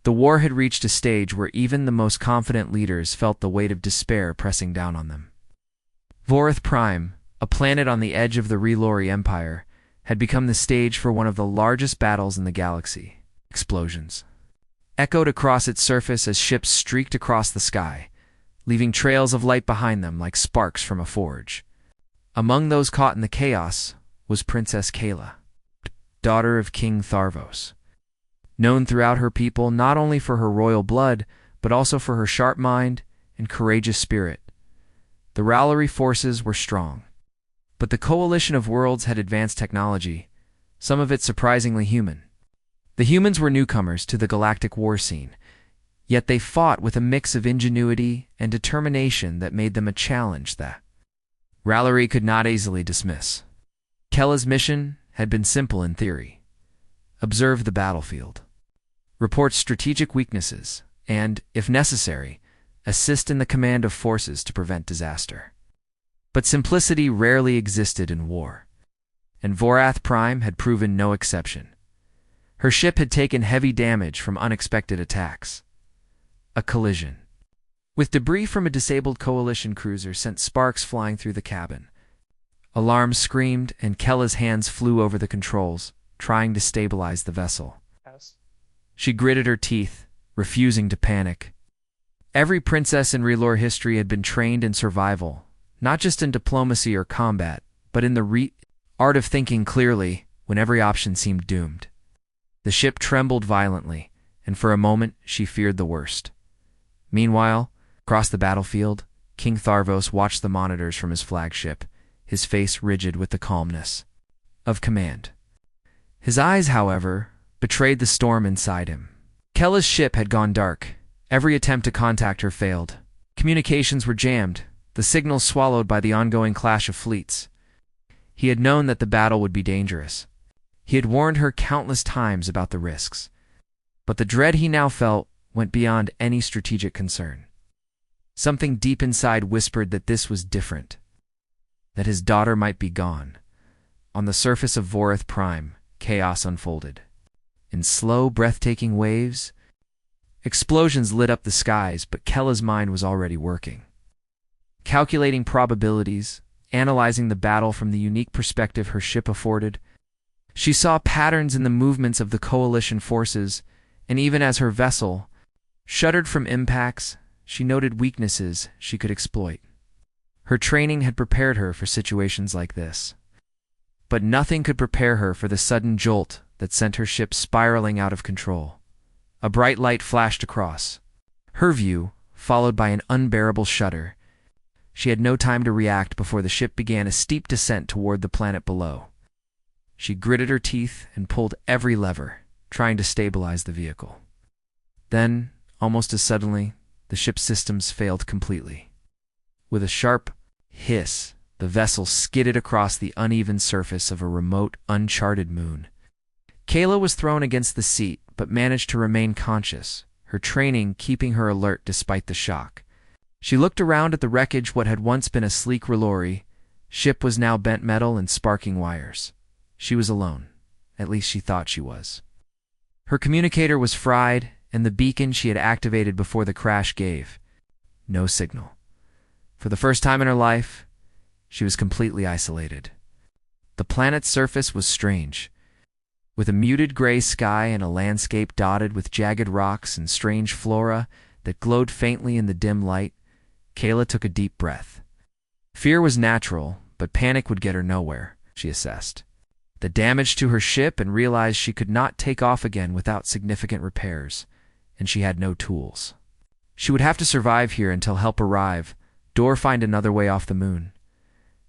The war had reached a stage where even the most confident leaders felt the weight of despair pressing down on them. Vorith Prime, a planet on the edge of the Relori Empire, had become the stage for one of the largest battles in the galaxy. Explosions echoed across its surface as ships streaked across the sky, leaving trails of light behind them like sparks from a forge. Among those caught in the chaos was Princess Kayla, daughter of King Tharvos. Known throughout her people not only for her royal blood, but also for her sharp mind and courageous spirit. The Rallery forces were strong, but the coalition of worlds had advanced technology, some of it surprisingly human. The humans were newcomers to the galactic war scene, yet they fought with a mix of ingenuity and determination that made them a challenge that Rallery could not easily dismiss. Kella's mission had been simple in theory: observe the battlefield, report strategic weaknesses, and, if necessary, assist in the command of forces to prevent disaster. But simplicity rarely existed in war, and Vorith Prime had proven no exception. Her ship had taken heavy damage from unexpected attacks. A collision with debris from a disabled coalition cruiser sent sparks flying through the cabin. Alarms screamed, and Kella's hands flew over the controls, trying to stabilize the vessel. She gritted her teeth, refusing to panic. Every princess in Relore history had been trained in survival, not just in diplomacy or combat, but in the art of thinking clearly when every option seemed doomed. The ship trembled violently, and for a moment she feared the worst. Meanwhile, across the battlefield, King Tharvos watched the monitors from his flagship, his face rigid with the calmness of command. His eyes, however, betrayed the storm inside him. Kella's ship had gone dark. Every attempt to contact her failed. Communications were jammed, the signals swallowed by the ongoing clash of fleets. He had known that the battle would be dangerous. He had warned her countless times about the risks. But the dread he now felt went beyond any strategic concern. Something deep inside whispered that this was different, that his daughter might be gone. On the surface of Vorith Prime, chaos unfolded. In slow, breathtaking waves, explosions lit up the skies, but Kella's mind was already working. Calculating probabilities, analyzing the battle from the unique perspective her ship afforded, she saw patterns in the movements of the coalition forces, and even as her vessel shuddered from impacts, she noted weaknesses she could exploit. Her training had prepared her for situations like this. But nothing could prepare her for the sudden jolt that sent her ship spiraling out of control. A bright light flashed across her view, followed by an unbearable shudder. She had no time to react before the ship began a steep descent toward the planet below. She gritted her teeth and pulled every lever, trying to stabilize the vehicle. Then, almost as suddenly, the ship's systems failed completely. With a sharp hiss, the vessel skidded across the uneven surface of a remote, uncharted moon. Kayla was thrown against the seat, but managed to remain conscious, her training keeping her alert despite the shock. She looked around at the wreckage. What had once been a sleek Relori ship was now bent metal and sparking wires. She was alone. At least she thought she was. Her communicator was fried, and the beacon she had activated before the crash gave no signal. For the first time in her life, she was completely isolated. The planet's surface was strange. With a muted gray sky and a landscape dotted with jagged rocks and strange flora that glowed faintly in the dim light, Kayla took a deep breath. Fear was natural, but panic would get her nowhere, she assessed the damage to her ship and realized she could not take off again without significant repairs, and she had no tools. She would have to survive here until help arrived, or find another way off the moon.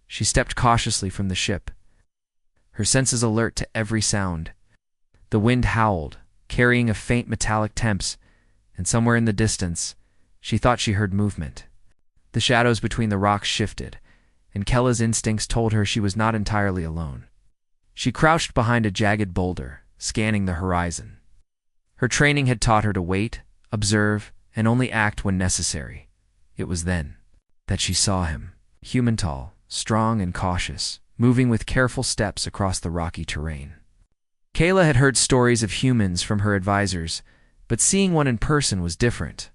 She stepped cautiously from the ship, her senses alert to every sound. The wind howled, carrying a faint metallic temps, and somewhere in the distance, she thought she heard movement. The shadows between the rocks shifted, and Kella's instincts told her she was not entirely alone. She crouched behind a jagged boulder, scanning the horizon. Her training had taught her to wait, observe, and only act when necessary. It was then that she saw him, human tall, strong and cautious, moving with careful steps across the rocky terrain. Kayla had heard stories of humans from her advisors, but seeing one in person was different.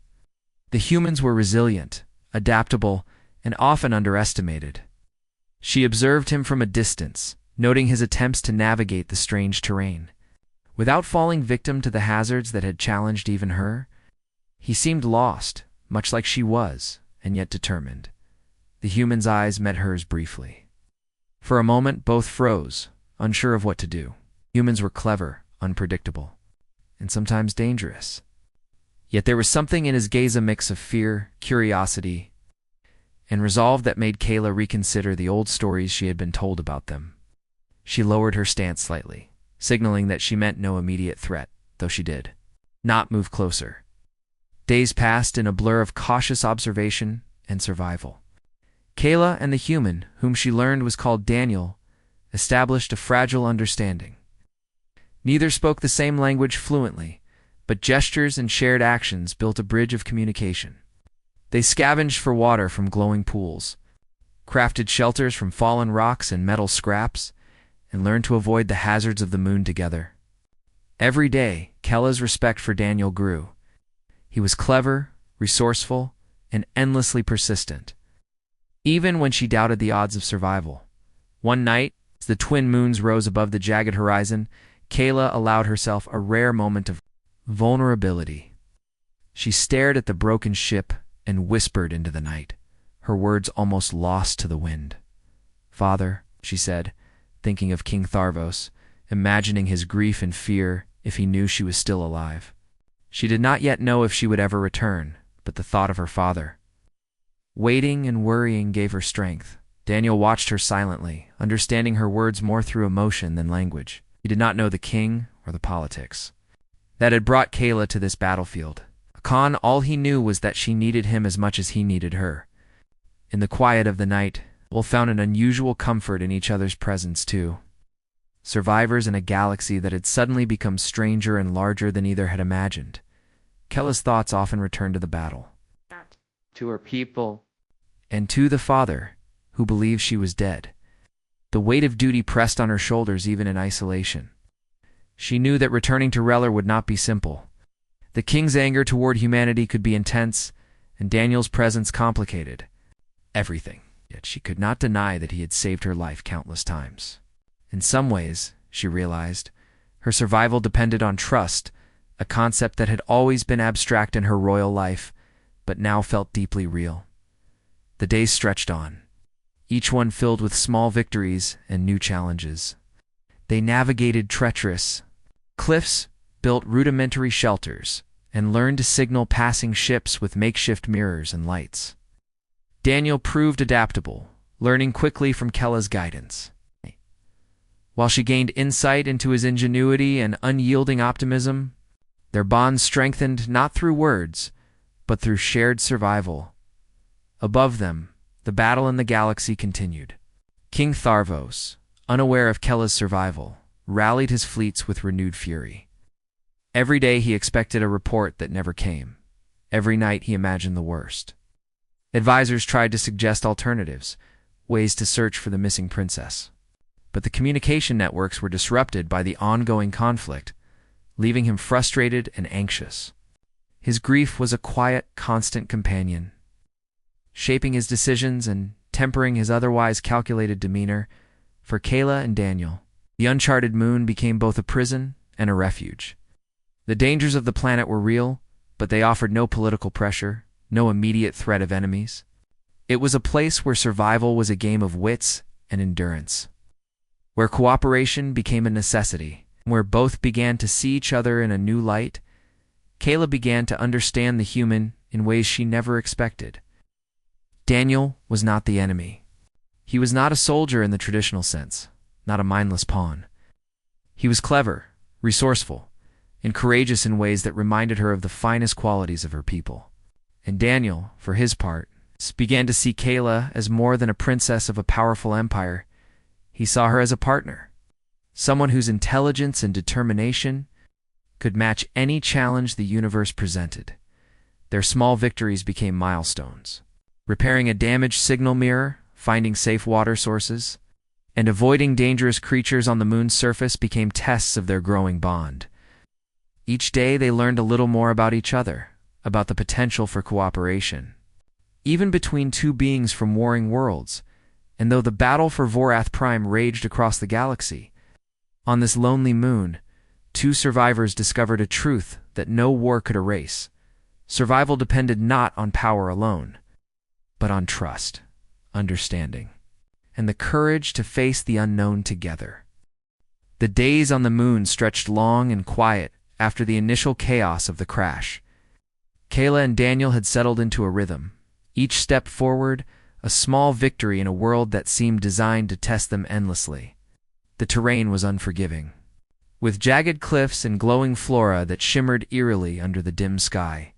The humans were resilient, adaptable, and often underestimated. She observed him from a distance, noting his attempts to navigate the strange terrain. Without falling victim to the hazards that had challenged even her, he seemed lost, much like she was, and yet determined. The human's eyes met hers briefly. For a moment, both froze, unsure of what to do. Humans were clever, unpredictable, and sometimes dangerous. Yet there was something in his gaze, a mix of fear, curiosity, and resolve that made Kayla reconsider the old stories she had been told about them. She lowered her stance slightly, signaling that she meant no immediate threat, though she did not move closer. Days passed in a blur of cautious observation and survival. Kayla and the human, whom she learned was called Daniel, established a fragile understanding. Neither spoke the same language fluently, but gestures and shared actions built a bridge of communication. They scavenged for water from glowing pools, crafted shelters from fallen rocks and metal scraps, and learned to avoid the hazards of the moon together. Every day, Kayla's respect for Daniel grew. He was clever, resourceful, and endlessly persistent, even when she doubted the odds of survival. One night, as the twin moons rose above the jagged horizon, Kayla allowed herself a rare moment of vulnerability. She stared at the broken ship and whispered into the night, her words almost lost to the wind. "Father," she said, thinking of King Tharvos, imagining his grief and fear if he knew she was still alive. She did not yet know if she would ever return, but the thought of her father, waiting and worrying, gave her strength. Daniel watched her silently, understanding her words more through emotion than language. He did not know the king or the politics that had brought Kayla to this battlefield. All he knew was that she needed him as much as he needed her. In the quiet of the night, both found an unusual comfort in each other's presence too. Survivors in a galaxy that had suddenly become stranger and larger than either had imagined. Kayla's thoughts often returned to the battle, to her people, and to the father, who believed she was dead. The weight of duty pressed on her shoulders even in isolation. She knew that returning to Reller would not be simple. The king's anger toward humanity could be intense, and Daniel's presence complicated everything. Yet she could not deny that he had saved her life countless times. In some ways, she realized, her survival depended on trust, a concept that had always been abstract in her royal life, but now felt deeply real. The days stretched on, each one filled with small victories and new challenges. They navigated treacherous cliffs, built rudimentary shelters, and learned to signal passing ships with makeshift mirrors and lights. Daniel proved adaptable, learning quickly from Kayla's guidance, while she gained insight into his ingenuity and unyielding optimism. Their bond strengthened not through words, but through shared survival. Above them, the battle in the galaxy continued. King Tharvos, unaware of Kayla's survival, rallied his fleets with renewed fury. Every day he expected a report that never came. Every night he imagined the worst. Advisors tried to suggest alternatives, ways to search for the missing princess. But the communication networks were disrupted by the ongoing conflict, leaving him frustrated and anxious. His grief was a quiet, constant companion, shaping his decisions and tempering his otherwise calculated demeanor. For Kayla and Daniel, the uncharted moon became both a prison and a refuge. The dangers of the planet were real, but they offered no political pressure, no immediate threat of enemies. It was a place where survival was a game of wits and endurance, where cooperation became a necessity, where both began to see each other in a new light. Kayla began to understand the human in ways she never expected. Daniel was not the enemy. He was not a soldier in the traditional sense, not a mindless pawn. He was clever, resourceful, and courageous in ways that reminded her of the finest qualities of her people. And Daniel, for his part, began to see Kayla as more than a princess of a powerful empire. He saw her as a partner, someone whose intelligence and determination could match any challenge the universe presented. Their small victories became milestones. Repairing a damaged signal mirror, finding safe water sources, and avoiding dangerous creatures on the moon's surface became tests of their growing bond. Each day they learned a little more about each other, about the potential for cooperation, even between two beings from warring worlds. And though the battle for Vorath Prime raged across the galaxy, on this lonely moon, two survivors discovered a truth that no war could erase. Survival depended not on power alone, but on trust, understanding, and the courage to face the unknown together. The days on the moon stretched long and quiet after the initial chaos of the crash. Kayla and Daniel had settled into a rhythm, each step forward a small victory in a world that seemed designed to test them endlessly. The terrain was unforgiving, with jagged cliffs and glowing flora that shimmered eerily under the dim sky.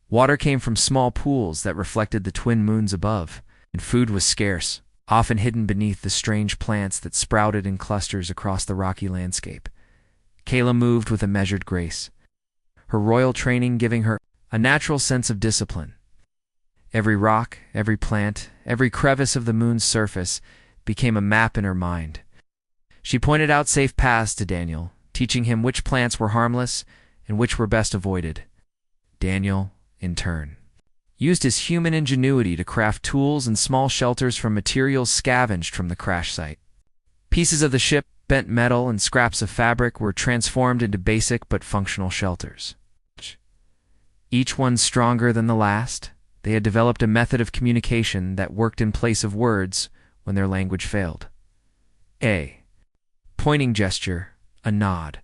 Water came from small pools that reflected the twin moons above, and food was scarce, often hidden beneath the strange plants that sprouted in clusters across the rocky landscape. Kayla moved with a measured grace, her royal training giving her a natural sense of discipline. Every rock, every plant, every crevice of the moon's surface became a map in her mind. She pointed out safe paths to Daniel, teaching him which plants were harmless and which were best avoided. Daniel, in turn, used his human ingenuity to craft tools and small shelters from materials scavenged from the crash site. Pieces of the ship, bent metal, and scraps of fabric were transformed into basic but functional shelters. Each one stronger than the last, they had developed a method of communication that worked in place of words when their language failed. A pointing gesture, a nod,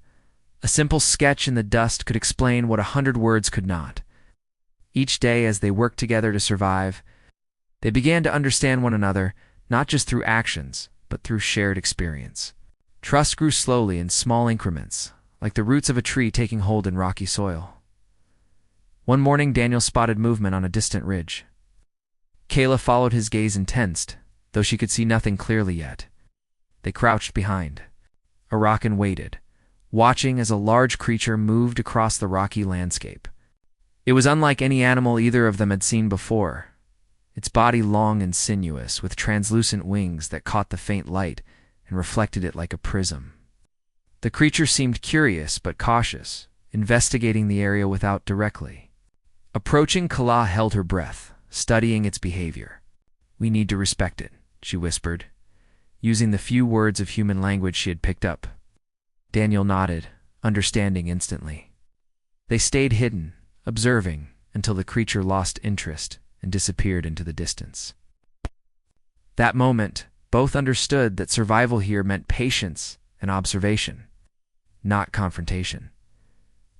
a simple sketch in the dust could explain what 100 words could not. Each day, as they worked together to survive, they began to understand one another, not just through actions, but through shared experience. Trust grew slowly in small increments, like the roots of a tree taking hold in rocky soil. One morning, Daniel spotted movement on a distant ridge. Kayla followed his gaze intensed, though she could see nothing clearly yet. They crouched behind a rock and waited, watching as a large creature moved across the rocky landscape. It was unlike any animal either of them had seen before, its body long and sinuous, with translucent wings that caught the faint light and reflected it like a prism. The creature seemed curious but cautious, investigating the area without directly. Approaching, Kala held her breath, studying its behavior. "We need to respect it," she whispered, using the few words of human language she had picked up. Daniel nodded, understanding instantly. They stayed hidden, observing, until the creature lost interest and disappeared into the distance. That moment, both understood that survival here meant patience and observation, not confrontation.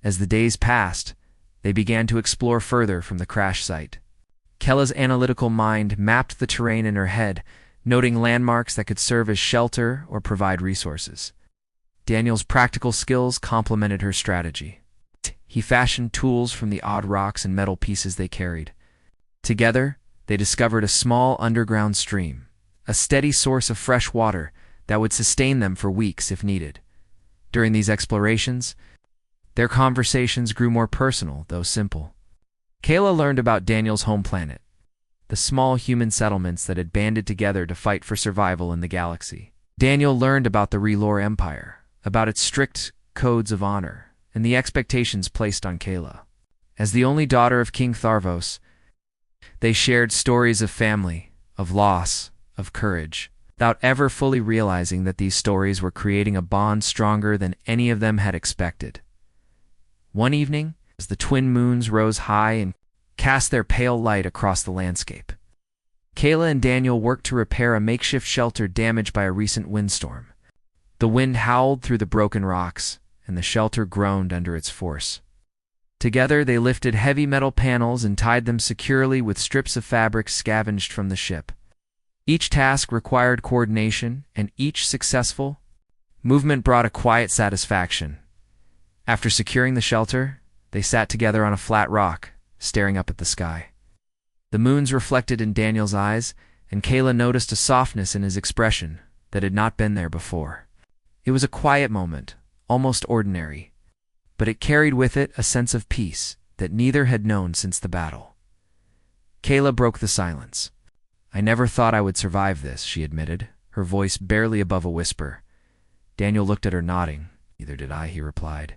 As the days passed, they began to explore further from the crash site. Kella's analytical mind mapped the terrain in her head, noting landmarks that could serve as shelter or provide resources. Daniel's practical skills complemented her strategy. He fashioned tools from the odd rocks and metal pieces they carried. Together, they discovered a small underground stream, a steady source of fresh water that would sustain them for weeks if needed. During these explorations, their conversations grew more personal, though simple. Kayla learned about Daniel's home planet, the small human settlements that had banded together to fight for survival in the galaxy. Daniel learned about the Relore Empire, about its strict codes of honor, and the expectations placed on Kayla. As the only daughter of King Tharvos, they shared stories of family, of loss, of courage, without ever fully realizing that these stories were creating a bond stronger than any of them had expected. One evening, as the twin moons rose high and cast their pale light across the landscape, Kayla and Daniel worked to repair a makeshift shelter damaged by a recent windstorm. The wind howled through the broken rocks, and the shelter groaned under its force. Together, they lifted heavy metal panels and tied them securely with strips of fabric scavenged from the ship. Each task required coordination, and each successful movement brought a quiet satisfaction. After securing the shelter, they sat together on a flat rock, staring up at the sky. The moons reflected in Daniel's eyes, and Kayla noticed a softness in his expression that had not been there before. It was a quiet moment, almost ordinary, but it carried with it a sense of peace that neither had known since the battle. Kayla broke the silence. "I never thought I would survive this," she admitted, her voice barely above a whisper. Daniel looked at her, nodding. "Neither did I," he replied.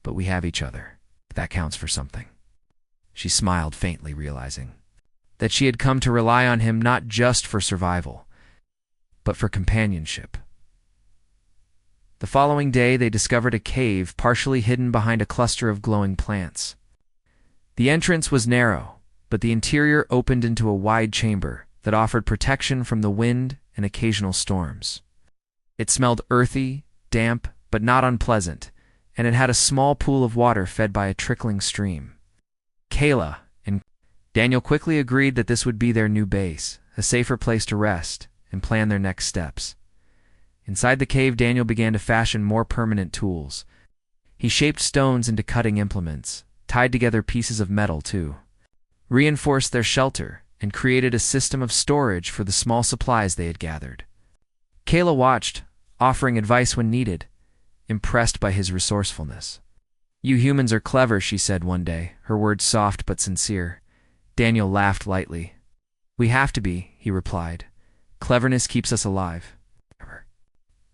but we have each other. That counts for something." She smiled faintly, realizing that she had come to rely on him not just for survival, but for companionship. The following day, they discovered a cave partially hidden behind a cluster of glowing plants. The entrance was narrow, but the interior opened into a wide chamber that offered protection from the wind and occasional storms. It smelled earthy, damp, but not unpleasant, and it had a small pool of water fed by a trickling stream. Kayla and Daniel quickly agreed that this would be their new base, a safer place to rest and plan their next steps. Inside the cave, Daniel began to fashion more permanent tools. He shaped stones into cutting implements, tied together pieces of metal too, reinforced their shelter, and created a system of storage for the small supplies they had gathered. Kayla watched, offering advice when needed, impressed by his resourcefulness. "You humans are clever," she said one day, her words soft but sincere. Daniel laughed lightly. "We have to be," he replied. "Cleverness keeps us alive."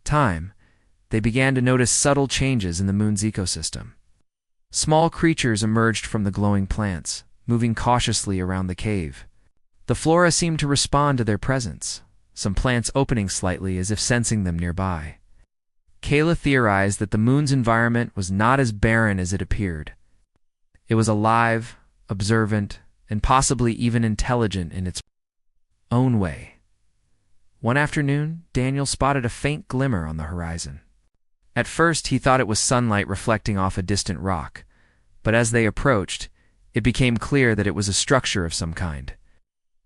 Time, they began to notice subtle changes in the moon's ecosystem. Small creatures emerged from the glowing plants, moving cautiously around the cave. The flora seemed to respond to their presence, some plants opening slightly as if sensing them nearby. Kayla theorized that the moon's environment was not as barren as it appeared. It was alive, observant, and possibly even intelligent in its own way. One afternoon, Daniel spotted a faint glimmer on the horizon. At first, he thought it was sunlight reflecting off a distant rock, but as they approached, it became clear that it was a structure of some kind,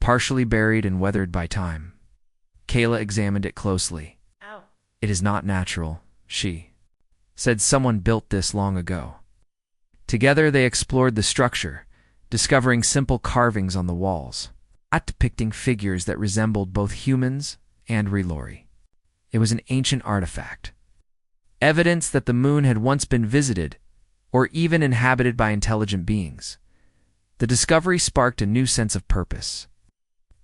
partially buried and weathered by time. Kayla examined it closely. Ow. "It is not natural," she said. "Someone built this long ago." Together, they explored the structure, discovering simple carvings on the walls, depicting figures that resembled both humans and Relori. It was an ancient artifact, evidence that the moon had once been visited or even inhabited by intelligent beings. The discovery sparked a new sense of purpose.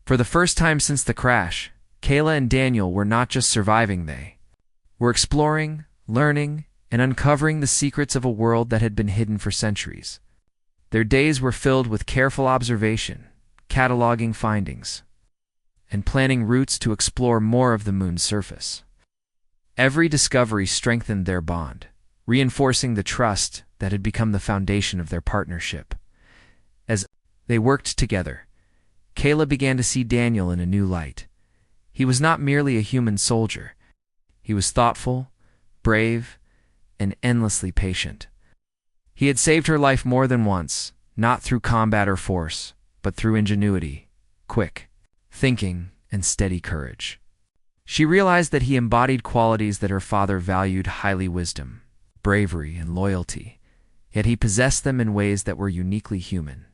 For the first time since the crash, Kayla and Daniel were not just surviving, they were exploring, learning, and uncovering the secrets of a world that had been hidden for centuries. Their days were filled with careful observation, cataloging findings, and planning routes to explore more of the moon's surface. Every discovery strengthened their bond, reinforcing the trust that had become the foundation of their partnership. As they worked together, Kayla began to see Daniel in a new light. He was not merely a human soldier. He was thoughtful, brave, and endlessly patient. He had saved her life more than once, not through combat or force, but through ingenuity, quick thinking, and steady courage. She realized that he embodied qualities that her father valued highly: wisdom, bravery, and loyalty, yet he possessed them in ways that were uniquely human.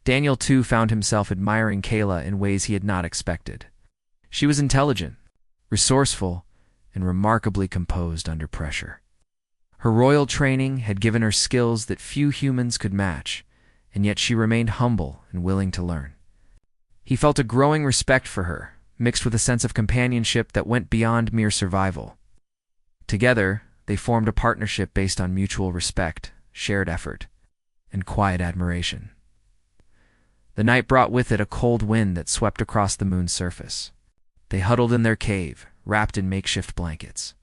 Daniel, too, found himself admiring Kayla in ways he had not expected. She was intelligent, resourceful, and remarkably composed under pressure. Her royal training had given her skills that few humans could match, and yet she remained humble and willing to learn. He felt a growing respect for her, mixed with a sense of companionship that went beyond mere survival. Together, they formed a partnership based on mutual respect, shared effort, and quiet admiration. The night brought with it a cold wind that swept across the moon's surface. They huddled in their cave, wrapped in makeshift blankets.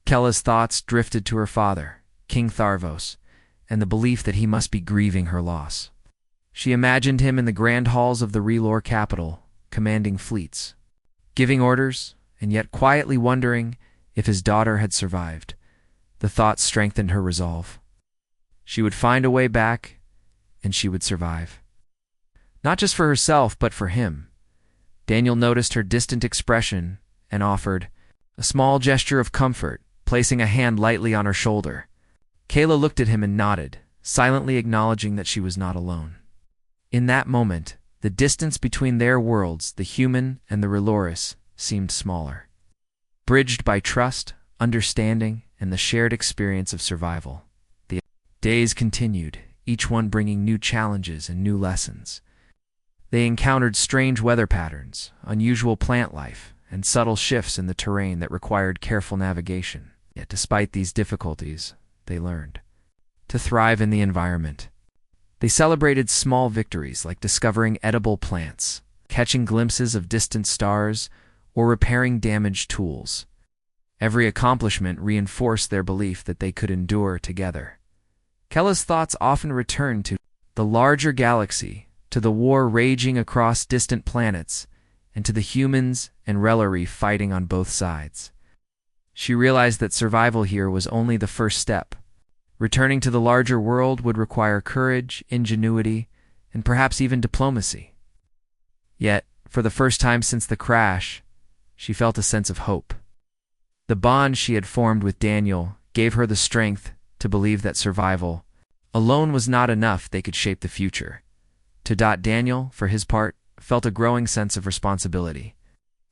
Kayla's thoughts drifted to her father, King Tharvos, and the belief that he must be grieving her loss. She imagined him in the grand halls of the Relor capital, commanding fleets, giving orders, and yet quietly wondering if his daughter had survived. The thought strengthened her resolve. She would find a way back, and she would survive. Not just for herself, but for him. Daniel noticed her distant expression and offered a small gesture of comfort, placing a hand lightly on her shoulder. Kayla looked at him and nodded, silently acknowledging that she was not alone. In that moment, the distance between their worlds, the human and the Reloris, seemed smaller, bridged by trust, understanding, and the shared experience of survival. The days continued, each one bringing new challenges and new lessons. They encountered strange weather patterns, unusual plant life, and subtle shifts in the terrain that required careful navigation. Yet despite these difficulties, they learned. to thrive in the environment. They celebrated small victories like discovering edible plants, catching glimpses of distant stars, or repairing damaged tools. Every accomplishment reinforced their belief that they could endure together. Kella's thoughts often returned to the larger galaxy, to the war raging across distant planets, and to the humans and Rellery fighting on both sides. She realized that survival here was only the first step. Returning to the larger world would require courage, ingenuity, and perhaps even diplomacy. Yet, for the first time since the crash, she felt a sense of hope. The bond she had formed with Daniel gave her the strength to believe that survival alone was not enough. They could shape the future. Daniel, for his part, felt a growing sense of responsibility.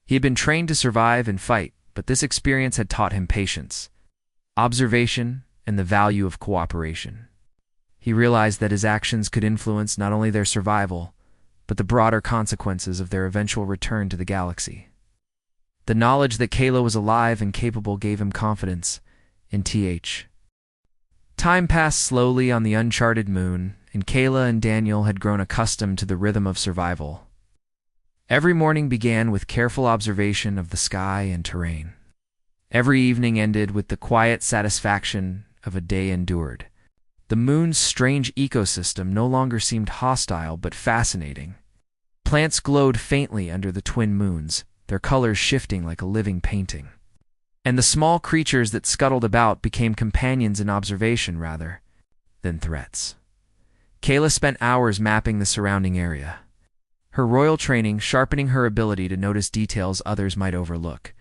He had been trained to survive and fight, but this experience had taught him patience, observation, and the value of cooperation. He realized that his actions could influence not only their survival, but the broader consequences of their eventual return to the galaxy. The knowledge that Kayla was alive and capable gave him confidence in TH. Time passed slowly on the uncharted moon, and Kayla and Daniel had grown accustomed to the rhythm of survival. Every morning began with careful observation of the sky and terrain. Every evening ended with the quiet satisfaction of a day endured. The moon's strange ecosystem no longer seemed hostile but fascinating. Plants glowed faintly under the twin moons, their colors shifting like a living painting. And the small creatures that scuttled about became companions in observation rather than threats. Kayla spent hours mapping the surrounding area, her royal training sharpening her ability to notice details others might overlook.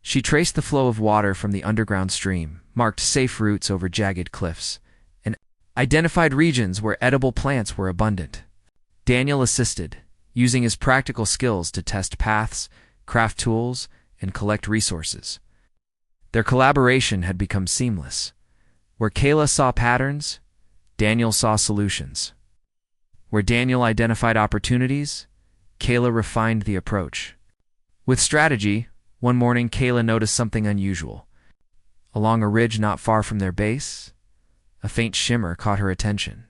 She traced the flow of water from the underground stream, marked safe routes over jagged cliffs, and identified regions where edible plants were abundant. Daniel assisted, using his practical skills to test paths, craft tools, and collect resources. Their collaboration had become seamless. Where Kayla saw patterns, Daniel saw solutions. Where Daniel identified opportunities, Kayla refined the approach. With strategy, one morning Kayla noticed something unusual. Along a ridge not far from their base, a faint shimmer caught her attention.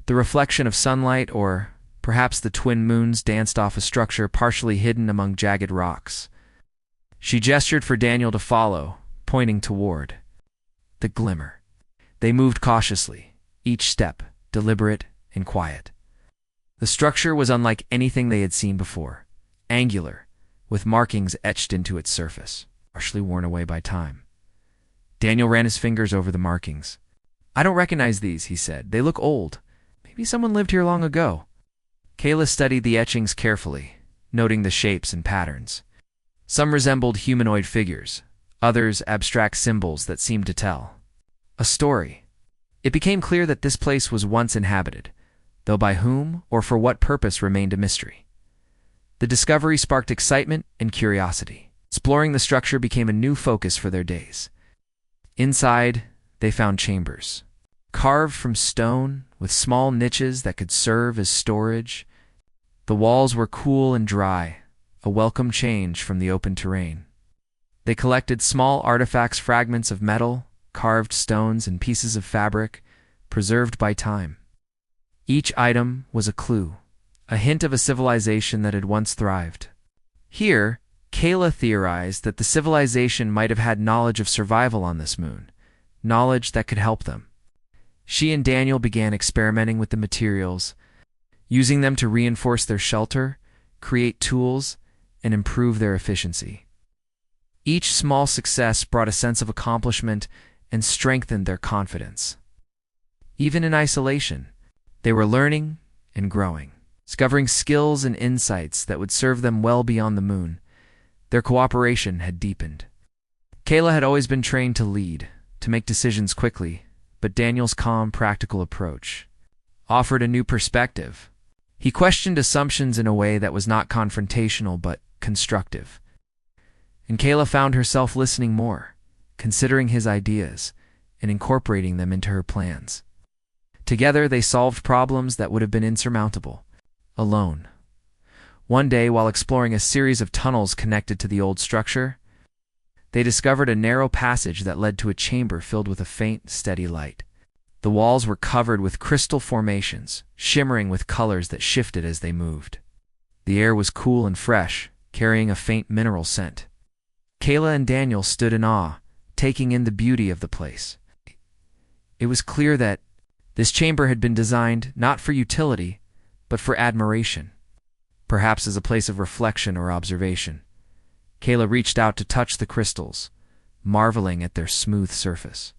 The reflection of sunlight, or perhaps the twin moons, danced off a structure partially hidden among jagged rocks. She gestured for Daniel to follow, pointing toward the glimmer. They moved cautiously, each step deliberate and quiet. The structure was unlike anything they had seen before, angular, with markings etched into its surface, partially worn away by time. Daniel ran his fingers over the markings. "I don't recognize these," he said. "They look old. Maybe someone lived here long ago." Kayla studied the etchings carefully, noting the shapes and patterns. Some resembled humanoid figures, others abstract symbols that seemed to tell a story. It became clear that this place was once inhabited, though by whom or for what purpose remained a mystery. The discovery sparked excitement and curiosity. Exploring the structure became a new focus for their days. Inside, they found chambers, carved from stone with small niches that could serve as storage. The walls were cool and dry, a welcome change from the open terrain. They collected small artifacts, fragments of metal, carved stones, and pieces of fabric, preserved by time. Each item was a clue, a hint of a civilization that had once thrived. Here, Kayla theorized that the civilization might have had knowledge of survival on this moon, knowledge that could help them. She and Daniel began experimenting with the materials, using them to reinforce their shelter, create tools, and improve their efficiency. Each small success brought a sense of accomplishment and strengthened their confidence. Even in isolation, they were learning and growing, discovering skills and insights that would serve them well beyond the moon. Their cooperation had deepened. Kayla had always been trained to lead, to make decisions quickly, but Daniel's calm, practical approach offered a new perspective. He questioned assumptions in a way that was not confrontational but constructive. And Kayla found herself listening more, considering his ideas, and incorporating them into her plans. Together, they solved problems that would have been insurmountable, alone. One day, while exploring a series of tunnels connected to the old structure, they discovered a narrow passage that led to a chamber filled with a faint, steady light. The walls were covered with crystal formations, shimmering with colors that shifted as they moved. The air was cool and fresh, carrying a faint mineral scent. Kayla and Daniel stood in awe, taking in the beauty of the place. It was clear that this chamber had been designed not for utility, but for admiration, perhaps as a place of reflection or observation. Kayla reached out to touch the crystals, marveling at their smooth surface.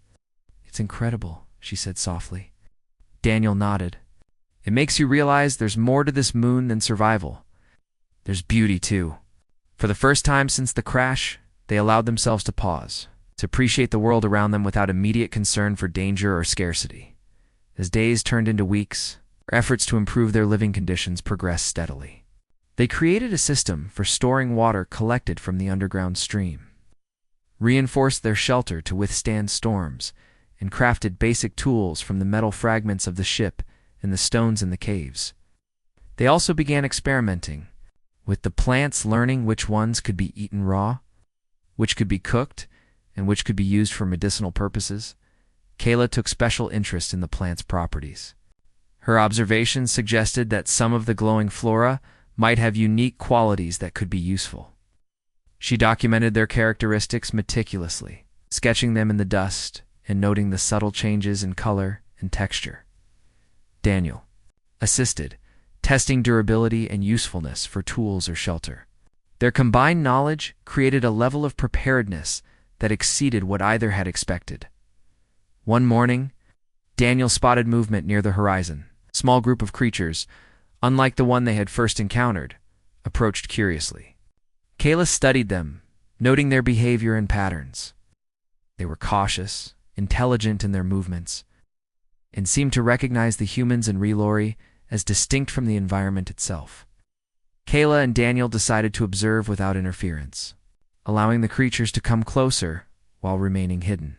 "It's incredible," she said softly. Daniel nodded. "It makes you realize there's more to this moon than survival. There's beauty, too." For the first time since the crash, they allowed themselves to pause, to appreciate the world around them without immediate concern for danger or scarcity. As days turned into weeks, their efforts to improve their living conditions progressed steadily. They created a system for storing water collected from the underground stream, reinforced their shelter to withstand storms, and crafted basic tools from the metal fragments of the ship and the stones in the caves. They also began experimenting with the plants, learning which ones could be eaten raw, which could be cooked, and which could be used for medicinal purposes. Kayla took special interest in the plants' properties. Her observations suggested that some of the glowing flora might have unique qualities that could be useful. She documented their characteristics meticulously, sketching them in the dust and noting the subtle changes in color and texture. Daniel assisted, testing durability and usefulness for tools or shelter. Their combined knowledge created a level of preparedness that exceeded what either had expected. One morning, Daniel spotted movement near the horizon. A small group of creatures, unlike the one they had first encountered, approached curiously. Kayla studied them, noting their behavior and patterns. They were cautious, intelligent in their movements, and seemed to recognize the humans in Relori as distinct from the environment itself. Kayla and Daniel decided to observe without interference, allowing the creatures to come closer while remaining hidden.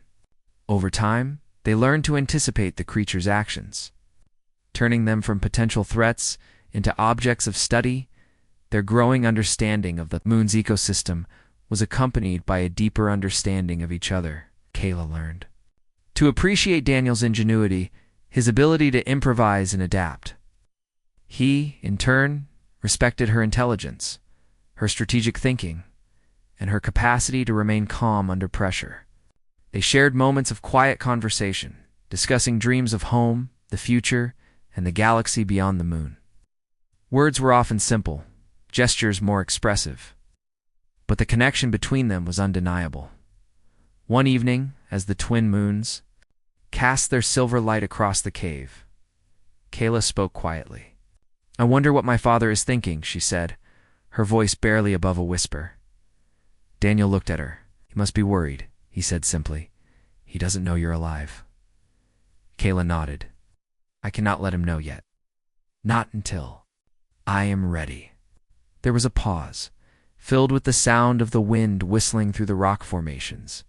Over time, they learned to anticipate the creatures' actions, turning them from potential threats into objects of study. Their growing understanding of the moon's ecosystem was accompanied by a deeper understanding of each other, Kayla learned. To appreciate Daniel's ingenuity, his ability to improvise and adapt. He, in turn, respected her intelligence, her strategic thinking, and her capacity to remain calm under pressure. They shared moments of quiet conversation, discussing dreams of home, the future, and the galaxy beyond the moon. Words were often simple, gestures more expressive, but the connection between them was undeniable. One evening, as the twin moons cast their silver light across the cave, Kayla spoke quietly. "I wonder what my father is thinking," she said, her voice barely above a whisper. Daniel looked at her. "He must be worried," he said simply. "He doesn't know you're alive." Kayla nodded. "I cannot let him know yet. Not until I am ready." There was a pause, filled with the sound of the wind whistling through the rock formations.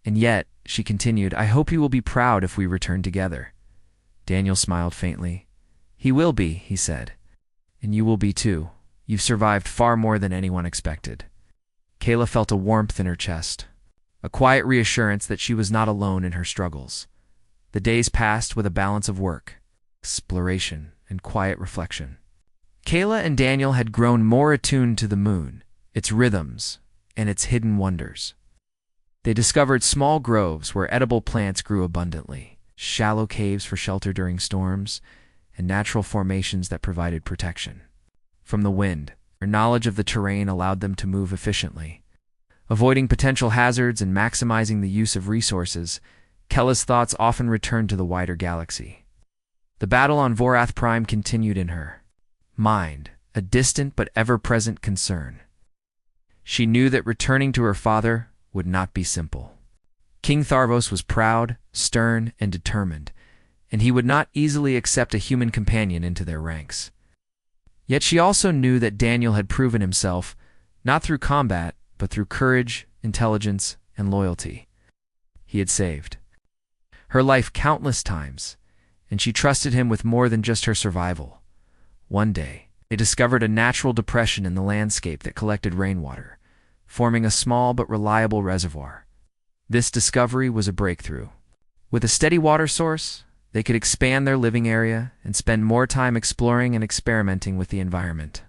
"And yet," she continued, "I hope he will be proud if we return together." Daniel smiled faintly. "He will be," he said. "And you will be too. You've survived far more than anyone expected." Kayla felt a warmth in her chest, a quiet reassurance that she was not alone in her struggles. The days passed with a balance of work, exploration, and quiet reflection. Kayla and Daniel had grown more attuned to the moon, its rhythms, and its hidden wonders. They discovered small groves where edible plants grew abundantly, shallow caves for shelter during storms, and natural formations that provided protection from the wind. Their knowledge of the terrain allowed them to move efficiently, avoiding potential hazards and maximizing the use of resources. Kayla's thoughts often returned to the wider galaxy. The battle on Vorath Prime continued in her mind, a distant but ever-present concern. She knew that returning to her father would not be simple. King Tharvos was proud, stern, and determined, and he would not easily accept a human companion into their ranks. Yet she also knew that Daniel had proven himself, not through combat, but through courage, intelligence, and loyalty. He had saved her life countless times, and she trusted him with more than just her survival. One day, they discovered a natural depression in the landscape that collected rainwater, forming a small but reliable reservoir. This discovery was a breakthrough. With a steady water source, They could expand their living area and spend more time exploring and experimenting with the environment.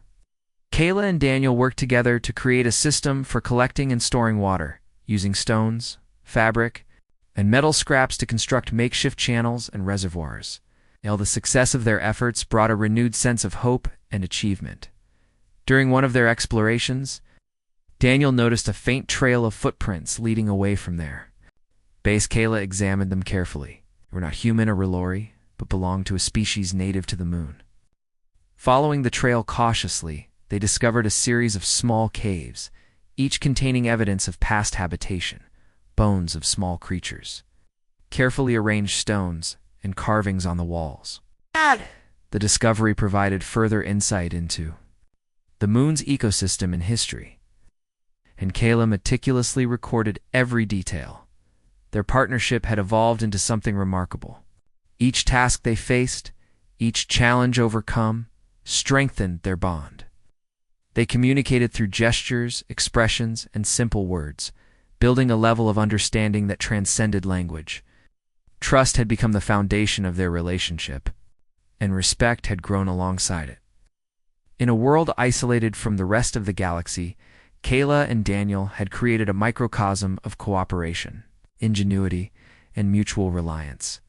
Kayla and Daniel worked together to create a system for collecting and storing water, using stones, fabric, and metal scraps to construct makeshift channels and reservoirs. The success of their efforts brought a renewed sense of hope and achievement. During one of their explorations, Daniel noticed a faint trail of footprints leading away from there. Kayla examined them carefully. They were not human or Relori, but belonged to a species native to the moon. Following the trail cautiously, they discovered a series of small caves, each containing evidence of past habitation, bones of small creatures, carefully arranged stones, and carvings on the walls. The discovery provided further insight into the moon's ecosystem and history, and Kayla meticulously recorded every detail. Their partnership had evolved into something remarkable. Each task they faced, each challenge overcome, strengthened their bond. They communicated through gestures, expressions, and simple words, building a level of understanding that transcended language. Trust had become the foundation of their relationship, and respect had grown alongside it. In a world isolated from the rest of the galaxy, Kayla and Daniel had created a microcosm of cooperation, ingenuity, and mutual reliance.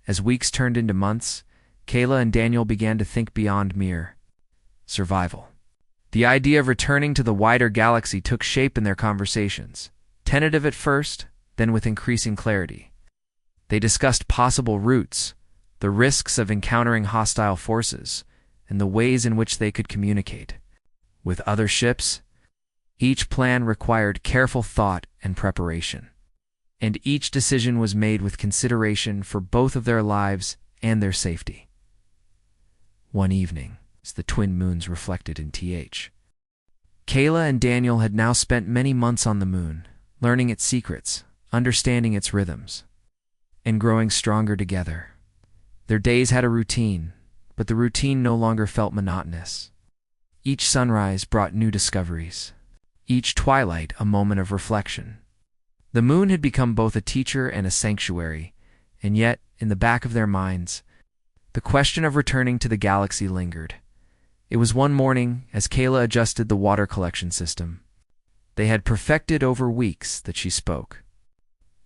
As weeks turned into months, Kayla and Daniel began to think beyond mere survival. The idea of returning to the wider galaxy took shape in their conversations, tentative at first, then with increasing clarity. They discussed possible routes, the risks of encountering hostile forces, and the ways in which they could communicate with other ships. Each plan required careful thought and preparation, and each decision was made with consideration for both of their lives and their safety. One evening, as the twin moons reflected in Kayla and Daniel had now spent many months on the moon, learning its secrets, understanding its rhythms, and growing stronger together. Their days had a routine, but the routine no longer felt monotonous. Each sunrise brought new discoveries, each twilight a moment of reflection. The moon had become both a teacher and a sanctuary, and yet, in the back of their minds, the question of returning to the galaxy lingered. It was one morning, as Kayla adjusted the water collection system they had perfected over weeks, that she spoke.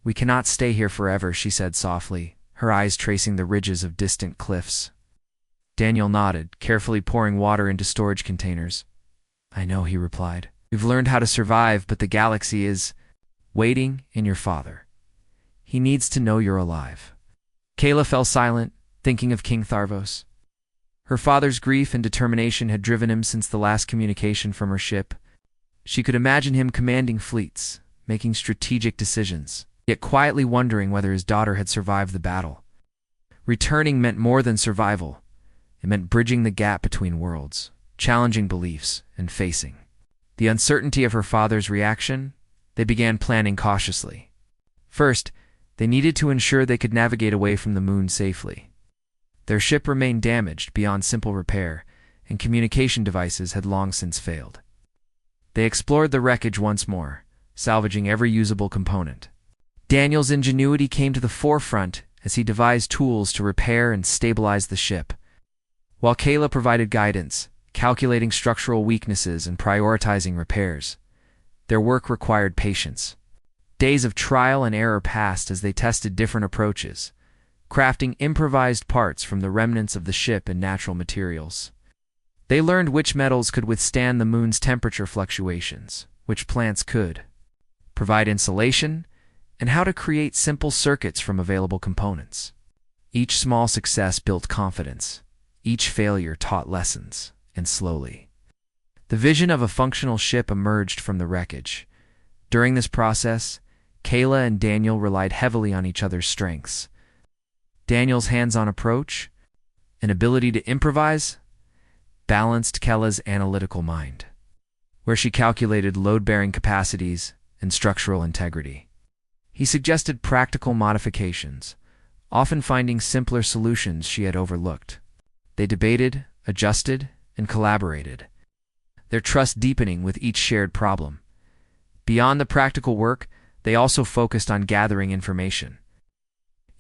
"We cannot stay here forever," she said softly, her eyes tracing the ridges of distant cliffs. Daniel nodded, carefully pouring water into storage containers. "I know," he replied. "We've learned how to survive, but the galaxy is waiting in your father. He needs to know you're alive." Kayla fell silent, thinking of King Tharvos. Her father's grief and determination had driven him since the last communication from her ship. She could imagine him commanding fleets, making strategic decisions, yet quietly wondering whether his daughter had survived the battle. Returning meant more than survival. It meant bridging the gap between worlds, challenging beliefs, and facing the uncertainty of her father's reaction. They began planning cautiously. First, they needed to ensure they could navigate away from the moon safely. Their ship remained damaged beyond simple repair, and communication devices had long since failed. They explored the wreckage once more, salvaging every usable component. Daniel's ingenuity came to the forefront as he devised tools to repair and stabilize the ship, while Kayla provided guidance, calculating structural weaknesses and prioritizing repairs. Their work required patience. Days of trial and error passed as they tested different approaches, crafting improvised parts from the remnants of the ship and natural materials. They learned which metals could withstand the moon's temperature fluctuations, which plants could provide insulation, and how to create simple circuits from available components. Each small success built confidence. Each failure taught lessons, and slowly, the vision of a functional ship emerged from the wreckage. During this process, Kayla and Daniel relied heavily on each other's strengths. Daniel's hands-on approach, an ability to improvise, balanced Kayla's analytical mind, where she calculated load-bearing capacities and structural integrity. He suggested practical modifications, often finding simpler solutions she had overlooked. They debated, adjusted, and collaborated, their trust deepening with each shared problem. Beyond the practical work, they also focused on gathering information.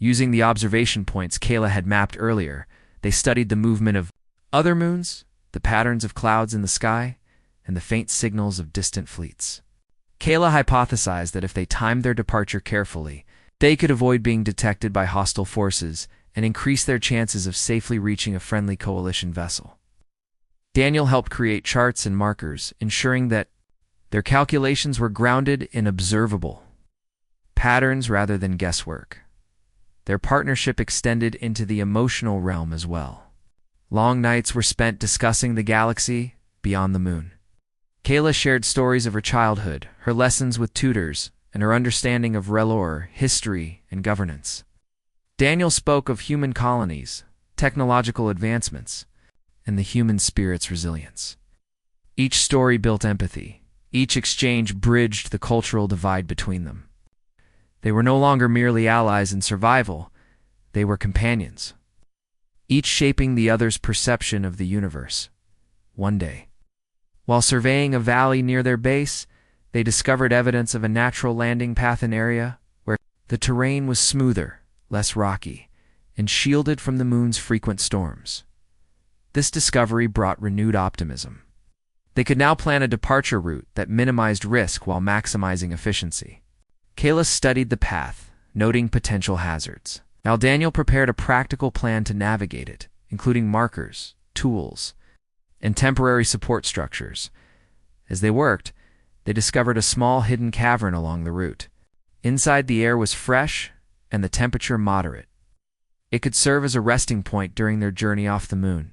Using the observation points Kayla had mapped earlier, they studied the movement of other moons, the patterns of clouds in the sky, and the faint signals of distant fleets. Kayla hypothesized that if they timed their departure carefully, they could avoid being detected by hostile forces and increase their chances of safely reaching a friendly coalition vessel. Daniel helped create charts and markers, ensuring that their calculations were grounded in observable patterns rather than guesswork. Their partnership extended into the emotional realm as well. Long nights were spent discussing the galaxy beyond the moon. Kayla shared stories of her childhood, her lessons with tutors, and her understanding of relore, history, and governance. Daniel spoke of human colonies, technological advancements, and the human spirit's resilience. Each story built empathy. Each exchange bridged the cultural divide between them. They were no longer merely allies in survival, they were companions, each shaping the other's perception of the universe. One day, while surveying a valley near their base, they discovered evidence of a natural landing path in an area where the terrain was smoother, less rocky, and shielded from the moon's frequent storms. This discovery brought renewed optimism. They could now plan a departure route that minimized risk while maximizing efficiency. Kayla studied the path, noting potential hazards, while Daniel prepared a practical plan to navigate it, including markers, tools, and temporary support structures. As they worked, they discovered a small hidden cavern along the route. Inside, the air was fresh and the temperature moderate. It could serve as a resting point during their journey off the moon.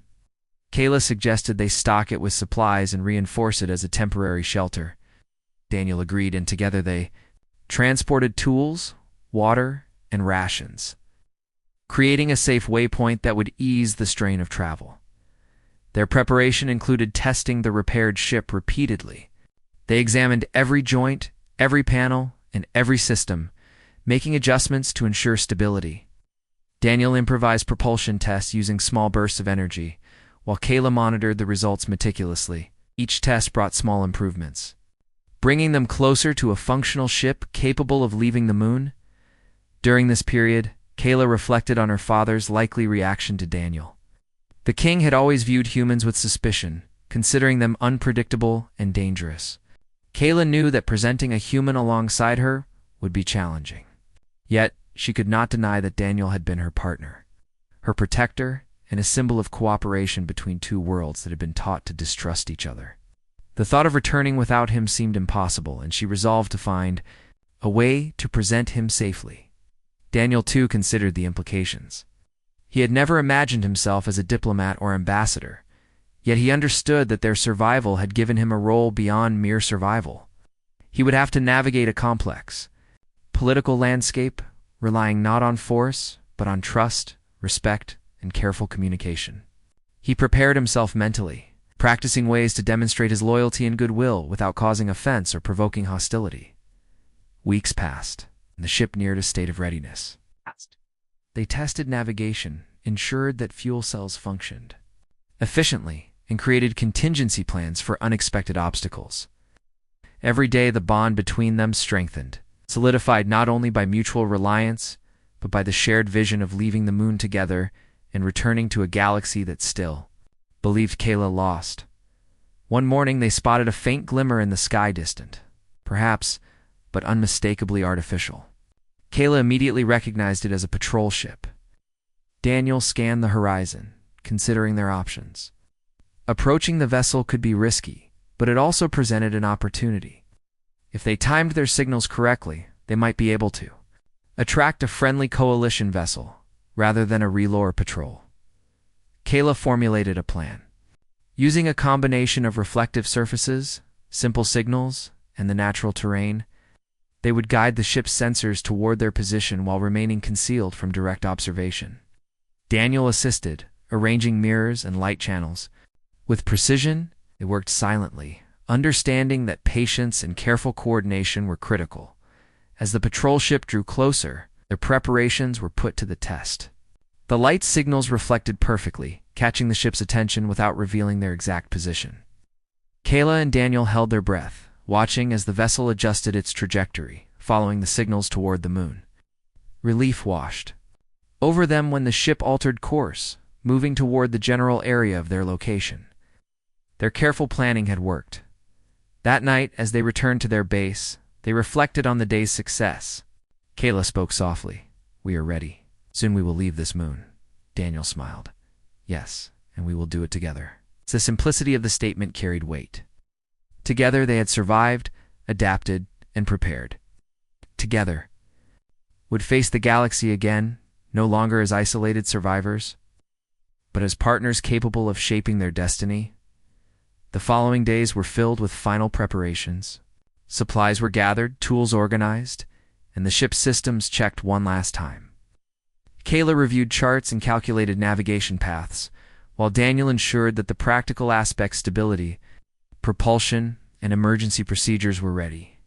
Kayla suggested they stock it with supplies and reinforce it as a temporary shelter. Daniel agreed, and together they transported tools, water, and rations, creating a safe waypoint that would ease the strain of travel. Their preparation included testing the repaired ship repeatedly. They examined every joint, every panel, and every system, making adjustments to ensure stability. Daniel improvised propulsion tests using small bursts of energy, while Kayla monitored the results meticulously. Each test brought small improvements, bringing them closer to a functional ship capable of leaving the moon. During this period, Kayla reflected on her father's likely reaction to Daniel. The king had always viewed humans with suspicion, considering them unpredictable and dangerous. Kayla knew that presenting a human alongside her would be challenging. Yet, she could not deny that Daniel had been her partner, her protector, and a symbol of cooperation between two worlds that had been taught to distrust each other. The thought of returning without him seemed impossible, and she resolved to find a way to present him safely. Daniel, too, considered the implications. He had never imagined himself as a diplomat or ambassador, yet he understood that their survival had given him a role beyond mere survival. He would have to navigate a complex political landscape, relying not on force, but on trust, respect, and careful communication. He prepared himself mentally, practicing ways to demonstrate his loyalty and goodwill without causing offense or provoking hostility. Weeks passed, and the ship neared a state of readiness. They tested navigation, ensured that fuel cells functioned efficiently, and created contingency plans for unexpected obstacles. Every day the bond between them strengthened, solidified not only by mutual reliance, but by the shared vision of leaving the moon together and returning to a galaxy that still believed Kayla lost. One morning they spotted a faint glimmer in the sky, distant, perhaps, but unmistakably artificial. Kayla immediately recognized it as a patrol ship. Daniel scanned the horizon, considering their options. Approaching the vessel could be risky, but it also presented an opportunity. If they timed their signals correctly, they might be able to attract a friendly coalition vessel rather than a relore patrol. Kayla formulated a plan. Using a combination of reflective surfaces, simple signals, and the natural terrain, they would guide the ship's sensors toward their position while remaining concealed from direct observation. Daniel assisted, arranging mirrors and light channels. With precision, they worked silently, understanding that patience and careful coordination were critical. As the patrol ship drew closer, their preparations were put to the test. The light signals reflected perfectly, catching the ship's attention without revealing their exact position. Kayla and Daniel held their breath, watching as the vessel adjusted its trajectory, following the signals toward the moon. Relief washed over them when the ship altered course, moving toward the general area of their location. Their careful planning had worked. That night, as they returned to their base, they reflected on the day's success. Kayla spoke softly. "We are ready. Soon we will leave this moon." Daniel smiled. "Yes, and we will do it together." The simplicity of the statement carried weight. Together they had survived, adapted, and prepared. Together would face the galaxy again, no longer as isolated survivors, but as partners capable of shaping their destiny. The following days were filled with final preparations. Supplies were gathered, tools organized, and the ship's systems checked one last time. Kayla reviewed charts and calculated navigation paths, while Daniel ensured that the practical aspects, stability, propulsion, and emergency procedures were ready.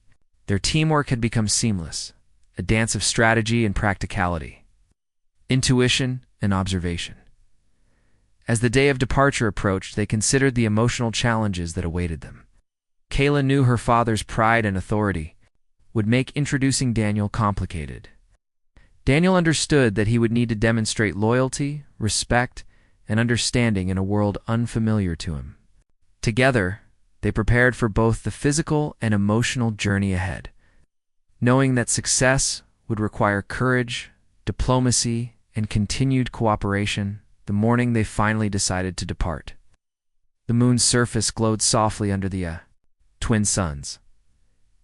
Their teamwork had become seamless, a dance of strategy and practicality, intuition and observation. As the day of departure approached, they considered the emotional challenges that awaited them. Kayla knew her father's pride and authority would make introducing Daniel complicated. Daniel understood that he would need to demonstrate loyalty, respect, and understanding in a world unfamiliar to him. Together, they prepared for both the physical and emotional journey ahead, knowing that success would require courage, diplomacy, and continued cooperation. The morning they finally decided to depart, the moon's surface glowed softly under the twin suns.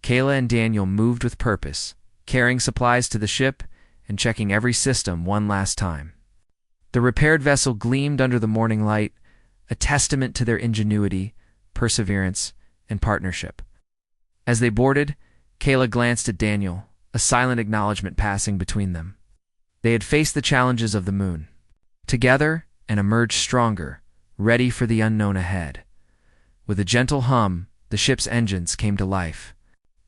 Kayla and Daniel moved with purpose, carrying supplies to the ship and checking every system one last time. The repaired vessel gleamed under the morning light, a testament to their ingenuity, perseverance, and partnership. As they boarded, Kayla glanced at Daniel, a silent acknowledgement passing between them. They had faced the challenges of the moon together and emerged stronger, ready for the unknown ahead. With a gentle hum, the ship's engines came to life.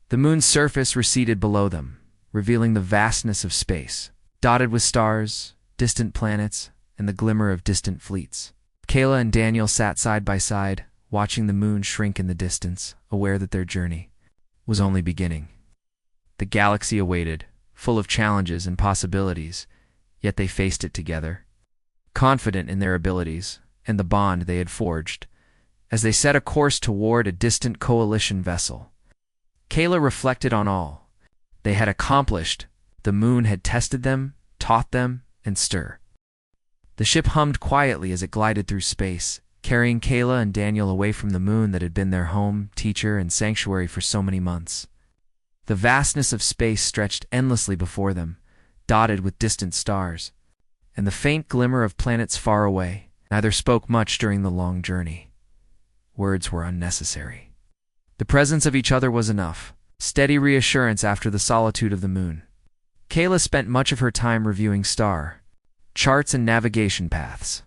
The moon's surface receded below them, revealing the vastness of space, dotted with stars, distant planets, and the glimmer of distant fleets. Kayla and Daniel sat side by side, watching the moon shrink in the distance, aware that their journey was only beginning. The galaxy awaited, full of challenges and possibilities, yet they faced it together, confident in their abilities and the bond they had forged. As they set a course toward a distant coalition vessel, Kayla reflected on all they had accomplished. The moon had tested them, taught them, and stirred. The ship hummed quietly as it glided through space, carrying Kayla and Daniel away from the moon that had been their home, teacher, and sanctuary for so many months. The vastness of space stretched endlessly before them, dotted with distant stars, and the faint glimmer of planets far away. Neither spoke much during the long journey. Words were unnecessary. The presence of each other was enough, steady reassurance after the solitude of the moon. Kayla spent much of her time reviewing star charts and navigation paths.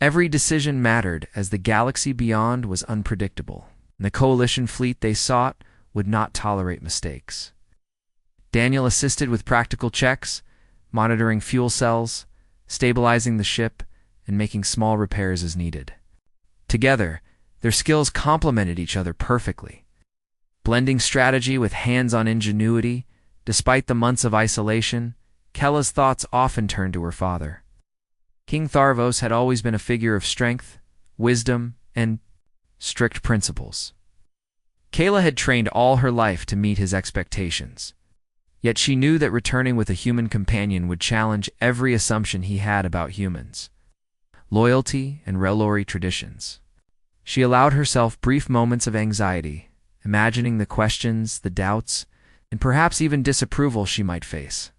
Every decision mattered as the galaxy beyond was unpredictable, and the coalition fleet they sought would not tolerate mistakes. Daniel assisted with practical checks, monitoring fuel cells, stabilizing the ship, and making small repairs as needed. Together, their skills complemented each other perfectly, blending strategy with hands-on ingenuity. Despite the months of isolation, Kayla's thoughts often turned to her father. King Tharvos had always been a figure of strength, wisdom, and strict principles. Kayla had trained all her life to meet his expectations, yet she knew that returning with a human companion would challenge every assumption he had about humans, loyalty, and Relori traditions. She allowed herself brief moments of anxiety, imagining the questions, the doubts, and perhaps even disapproval she might face.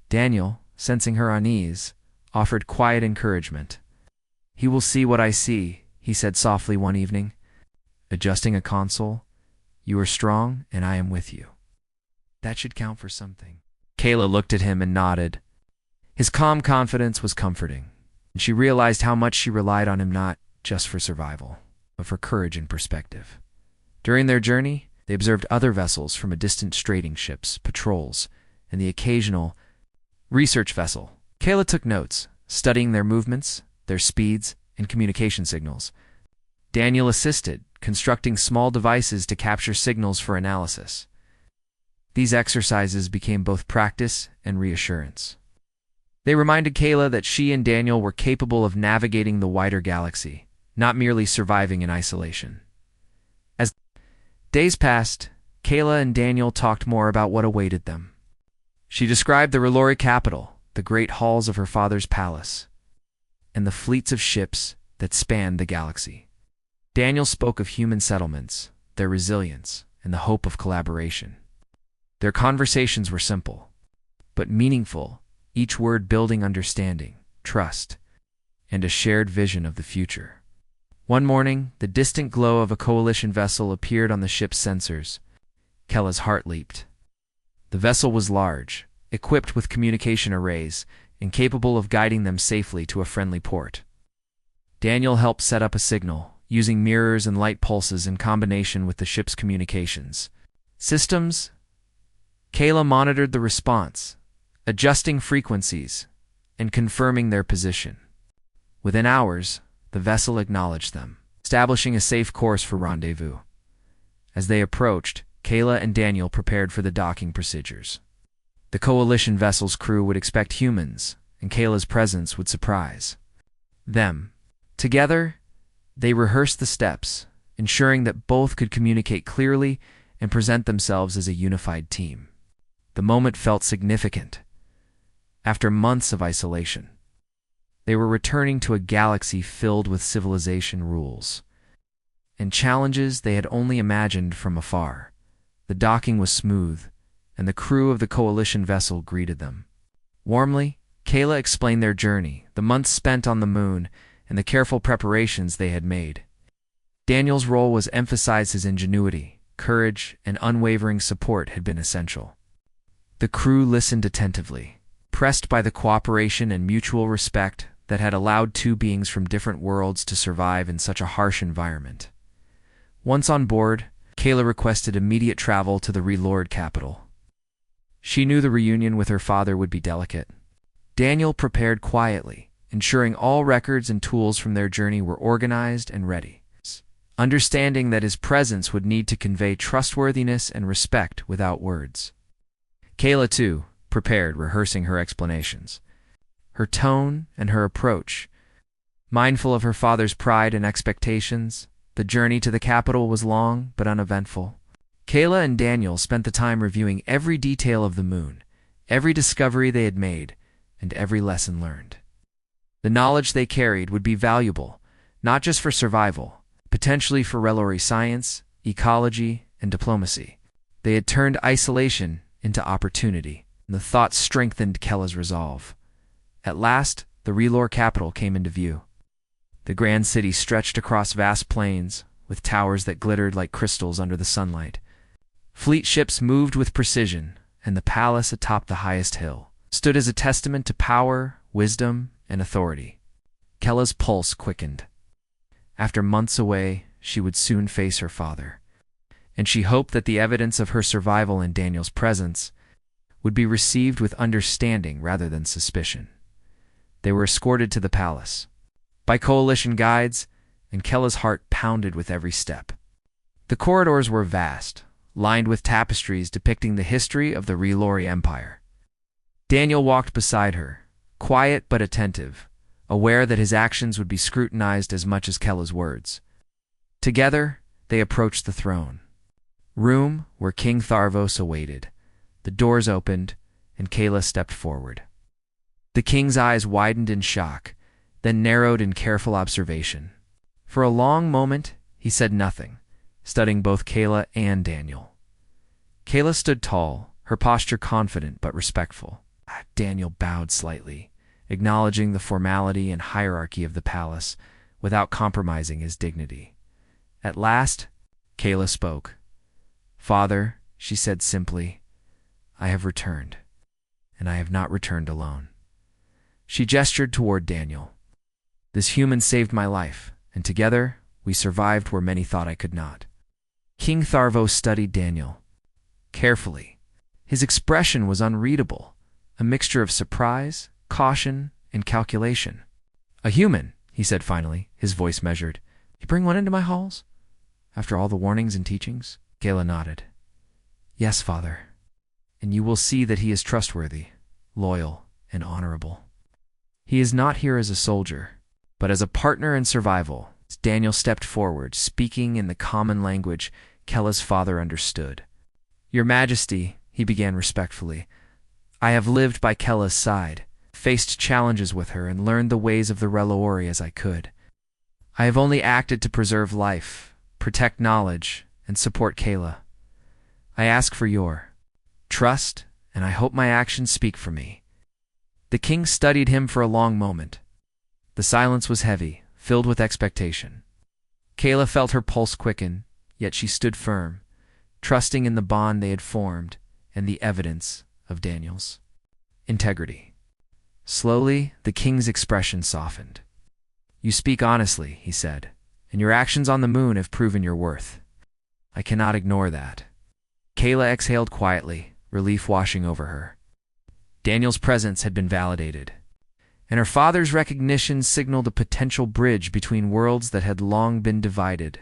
Daniel, sensing her unease, offered quiet encouragement. "He will see what I see," he said softly one evening, adjusting a console. "You are strong, and I am with you. That should count for something." Kayla looked at him and nodded. His calm confidence was comforting, and she realized how much she relied on him not just for survival, but for courage and perspective. During their journey, they observed other vessels from a distant trading ships, patrols, and the occasional research vessel. Kayla took notes, studying their movements, their speeds, and communication signals. Daniel assisted, constructing small devices to capture signals for analysis. These exercises became both practice and reassurance. They reminded Kayla that she and Daniel were capable of navigating the wider galaxy, not merely surviving in isolation. As days passed, Kayla and Daniel talked more about what awaited them. She described the Relori capital, the great halls of her father's palace, and the fleets of ships that spanned the galaxy. Daniel spoke of human settlements, their resilience, and the hope of collaboration. Their conversations were simple, but meaningful, each word building understanding, trust, and a shared vision of the future. One morning, the distant glow of a coalition vessel appeared on the ship's sensors. Kella's heart leaped. The vessel was large, equipped with communication arrays, and capable of guiding them safely to a friendly port. Daniel helped set up a signal, using mirrors and light pulses in combination with the ship's communications systems. Kayla monitored the response, adjusting frequencies and confirming their position. Within hours, the vessel acknowledged them, establishing a safe course for rendezvous. As they approached, Kayla and Daniel prepared for the docking procedures. The coalition vessel's crew would expect humans, and Kayla's presence would surprise them. Together, they rehearsed the steps, ensuring that both could communicate clearly and present themselves as a unified team. The moment felt significant. After months of isolation, they were returning to a galaxy filled with civilization rules and challenges they had only imagined from afar. The docking was smooth, and the crew of the coalition vessel greeted them warmly. Kayla explained their journey, the months spent on the moon, and the careful preparations they had made. Daniel's role was emphasized. His ingenuity, courage, and unwavering support had been essential. The crew listened attentively, pressed by the cooperation and mutual respect that had allowed two beings from different worlds to survive in such a harsh environment. Once on board, Kayla requested immediate travel to the Relori capital. She knew the reunion with her father would be delicate. Daniel prepared quietly, ensuring all records and tools from their journey were organized and ready, understanding that his presence would need to convey trustworthiness and respect without words. Kayla, too, prepared, rehearsing her explanations, her tone and her approach. Mindful of her father's pride and expectations, the journey to the capital was long but uneventful. Kayla and Daniel spent the time reviewing every detail of the moon, every discovery they had made, and every lesson learned. The knowledge they carried would be valuable, not just for survival, potentially for Relori science, ecology, and diplomacy. They had turned isolation into opportunity, and the thought strengthened Kella's resolve. At last, the Relori capital came into view. The grand city stretched across vast plains, with towers that glittered like crystals under the sunlight. Fleet ships moved with precision, and the palace atop the highest hill stood as a testament to power, wisdom, and authority. Kella's pulse quickened. After months away, she would soon face her father, and she hoped that the evidence of her survival in Daniel's presence would be received with understanding rather than suspicion. They were escorted to the palace by coalition guides, and Kella's heart pounded with every step. The corridors were vast, lined with tapestries depicting the history of the Relori Empire. Daniel walked beside her, quiet but attentive, aware that his actions would be scrutinized as much as Kella's words. Together, they approached the throne room where King Tharvos awaited. The doors opened, and Kayla stepped forward. The king's eyes widened in shock, then narrowed in careful observation. For a long moment, he said nothing, studying both Kayla and Daniel. Kayla stood tall, her posture confident but respectful. Daniel bowed slightly, acknowledging the formality and hierarchy of the palace without compromising his dignity. At last, Kayla spoke. "Father," she said simply, "I have returned, and I have not returned alone." She gestured toward Daniel. "This human saved my life, and together we survived where many thought I could not." King Tharvos studied Daniel carefully. His expression was unreadable, a mixture of surprise, caution, and calculation. "A human," he said finally, his voice measured. "You bring one into my halls? After all the warnings and teachings?" Kayla nodded. "Yes, father. And you will see that he is trustworthy, loyal, and honorable." He is not here as a soldier, but as a partner in survival. Daniel stepped forward, speaking in the common language Kella's father understood. Your Majesty, he began respectfully, I have lived by Kella's side, faced challenges with her, and learned the ways of the Relori as I could. I have only acted to preserve life, protect knowledge, and support Kayla. I ask for your trust, and I hope my actions speak for me. The king studied him for a long moment. The silence was heavy, filled with expectation. Kayla felt her pulse quicken, yet she stood firm, trusting in the bond they had formed and the evidence of Daniel's integrity. Slowly, the king's expression softened. You speak honestly, he said, and your actions on the moon have proven your worth. I cannot ignore that. Kayla exhaled quietly, relief washing over her. Daniel's presence had been validated, and her father's recognition signaled a potential bridge between worlds that had long been divided.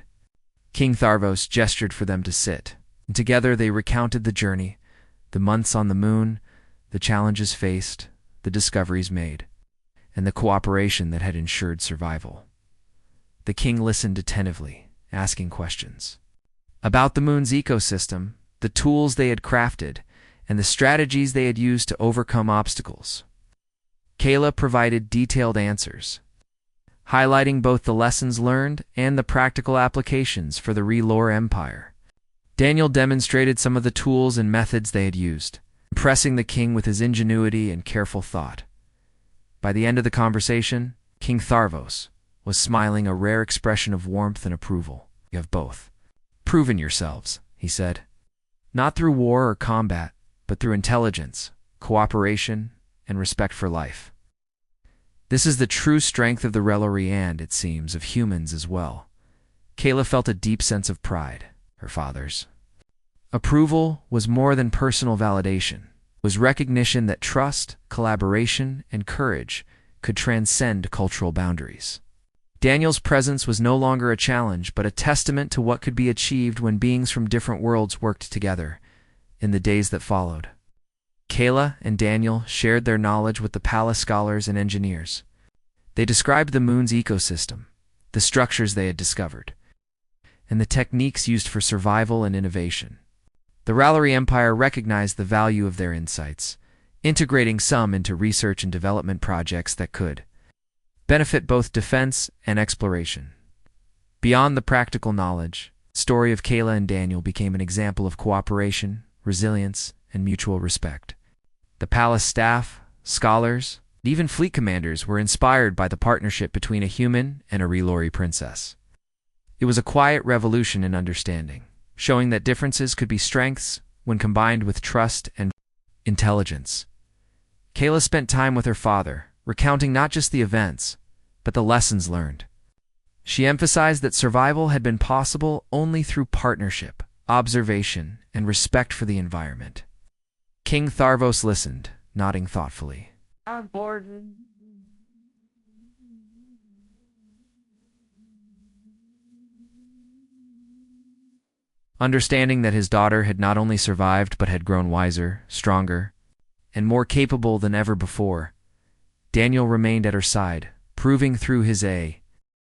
King Tharvos gestured for them to sit, and together they recounted the journey, the months on the moon, the challenges faced, the discoveries made, and the cooperation that had ensured survival. The king listened attentively, asking questions about the moon's ecosystem, the tools they had crafted, and the strategies they had used to overcome obstacles. Kayla provided detailed answers, highlighting both the lessons learned and the practical applications for the Relore Empire. Daniel demonstrated some of the tools and methods they had used, impressing the king with his ingenuity and careful thought. By the end of the conversation, King Tharvos was smiling, a rare expression of warmth and approval. You have both proven yourselves, he said, not through war or combat, but through intelligence, cooperation, and respect for life. This is the true strength of the Relori and, it seems, of humans as well. Kayla felt a deep sense of pride. Her father's approval was more than personal validation. It was recognition that trust, collaboration, and courage could transcend cultural boundaries. Daniel's presence was no longer a challenge, but a testament to what could be achieved when beings from different worlds worked together. In the days that followed, Kayla and Daniel shared their knowledge with the palace scholars and engineers. They described the moon's ecosystem, the structures they had discovered, and the techniques used for survival and innovation. The Relori Empire recognized the value of their insights, integrating some into research and development projects that could benefit both defense and exploration. Beyond the practical knowledge, the story of Kayla and Daniel became an example of cooperation, resilience, and mutual respect. The palace staff, scholars, and even fleet commanders were inspired by the partnership between a human and a Relori princess. It was a quiet revolution in understanding, showing that differences could be strengths when combined with trust and intelligence. Kayla spent time with her father, recounting not just the events, but the lessons learned. She emphasized that survival had been possible only through partnership, observation, and respect for the environment. King Tharvos listened, nodding thoughtfully. On board. Understanding that his daughter had not only survived but had grown wiser, stronger, and more capable than ever before, Daniel remained at her side, proving through his